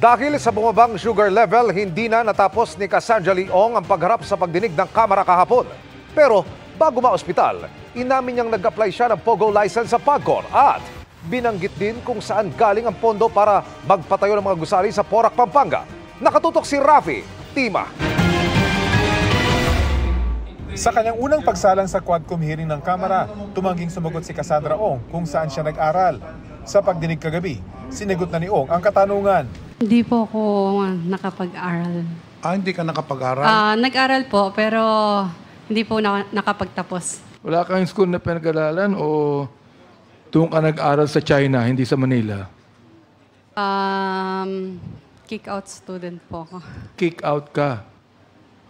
Dahil sa bumabang sugar level, hindi na natapos ni Cassandra Leong ang pagharap sa pagdinig ng Kamara kahapon. Pero bago ma-ospital, inamin niyang nag-apply siya ng POGO license sa PAGCOR at binanggit din kung saan galing ang pondo para magpatayo ng mga gusali sa Porac, Pampanga. Nakatutok si Rafi Tima. Sa kanyang unang pagsalang sa Quadcom hearing ng Kamara, tumangging sumagot si Cassandra Ong kung saan siya nag-aral. Sa pagdinig kagabi, sinigot na ni Ong ang katanungan. Hindi po ako nakapag-aral. Hindi ka nakapag-aral? Nag-aral po, pero hindi po nakapagtapos. Wala kang school na pinag-aralan o doon ka nag-aral sa China, hindi sa Manila? Kick-out student po ako. Kick-out ka.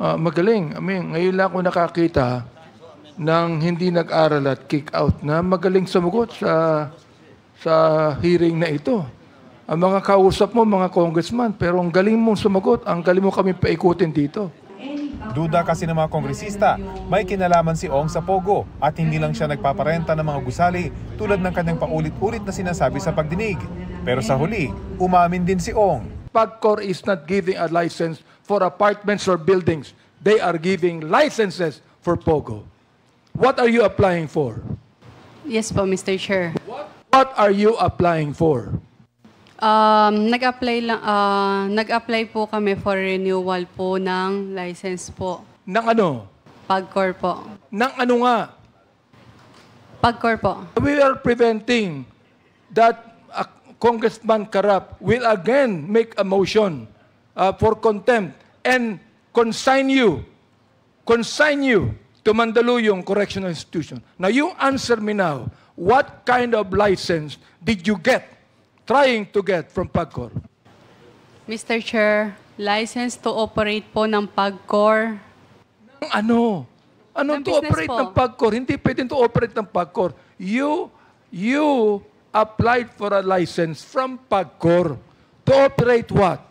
Magaling. Ngayon lang ako nakakita ng hindi nag-aral at kick-out na magaling sumagot sa hearing na ito. Ang mga kausap mo, mga congressman, pero ang galing mong sumagot, ang galing mo kami paikutin dito. Duda kasi ng mga kongresista, may kinalaman si Ong sa POGO at hindi lang siya nagpaparenta ng mga gusali tulad ng kanyang paulit-ulit na sinasabi sa pagdinig. Pero sa huli, umamin din si Ong. PAGCOR is not giving a license for apartments or buildings. They are giving licenses for POGO. What are you applying for? Yes po, Mr. Chair. What are you applying for? Nag-apply po kami for renewal po ng license po. Nang ano? PAGCOR po. Nang ano nga? PAGCOR po. We are preventing that a Congressman Karap will again make a motion for contempt and consign you to Mandaluyong Correctional Institution. Now you answer me now, what kind of license did you trying to get from PAGCOR? Mr. Chair, license to operate po ng PAGCOR. Ano? Ano Ng to operate po. ng PAGCOR? Hindi pwedeng to operate ng PAGCOR. You applied for a license from PAGCOR to operate what?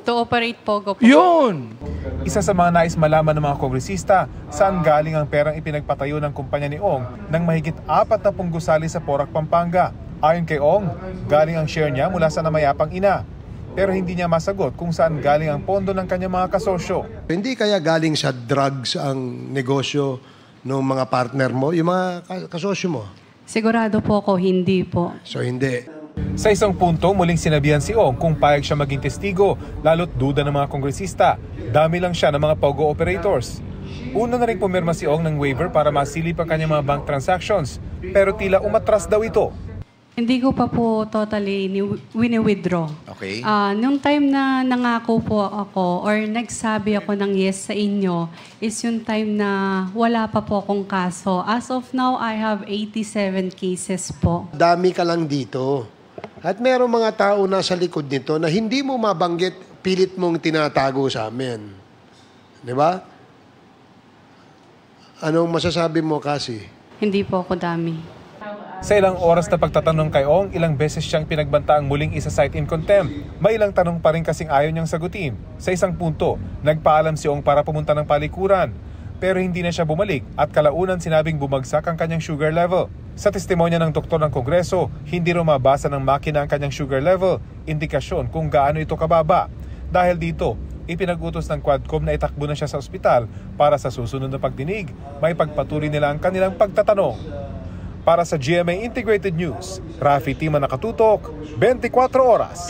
To operate POGO po. Yun! Isa sa mga nais malaman ng mga kongresista, saan galing ang perang ipinagpatayo ng kumpanya ni Ong ng mahigit 40 gusali sa Porac, Pampanga. Ayon kay Ong, galing ang share niya mula sa namayapang ina. Pero hindi niya masagot kung saan galing ang pondo ng kanyang mga kasosyo. Hindi kaya galing sa drugs ang negosyo ng mga partner mo, yung mga kasosyo mo? Sigurado po ako, hindi po. So hindi. Sa isang punto, muling sinabihan si Ong kung payag siya maging testigo, lalo't duda ng mga kongresista. Dami lang siya ng mga POGO operators. Una na rin pumirma si Ong ng waiver para masilip ang kanyang mga bank transactions, pero tila umatras daw ito. Hindi ko pa po totally wini-withdraw. Okay. Nung time na nangako po ako or nagsabi ako ng yes sa inyo is yung time na wala pa po akong kaso. As of now, I have 87 cases po. Dami ka lang dito. At merong mga tao nasa likod nito na hindi mo mabanggit, pilit mong tinatago sa amin. Di ba? Anong masasabi mo kasi? Hindi po ako dami. Sa ilang oras na pagtatanong kay Ong, ilang beses siyang pinagbantaang muling isa-cite in contempt. May ilang tanong pa rin kasing ayaw niyang sagutin. Sa isang punto, nagpaalam si Ong para pumunta ng palikuran. Pero hindi na siya bumalik at kalaunan sinabing bumagsak ang kanyang sugar level. Sa testimonya ng doktor ng Kongreso, hindi raw mabasa ng makina ang kanyang sugar level, indikasyon kung gaano ito kababa. Dahil dito, ipinag-utos ng Quadcom na itakbo na siya sa ospital para sa susunod na pagdinig, may pagpatuloy nila ang kanilang pagtatanong. Para sa GMA Integrated News, Rafi Tima, nakatutok, 24 oras.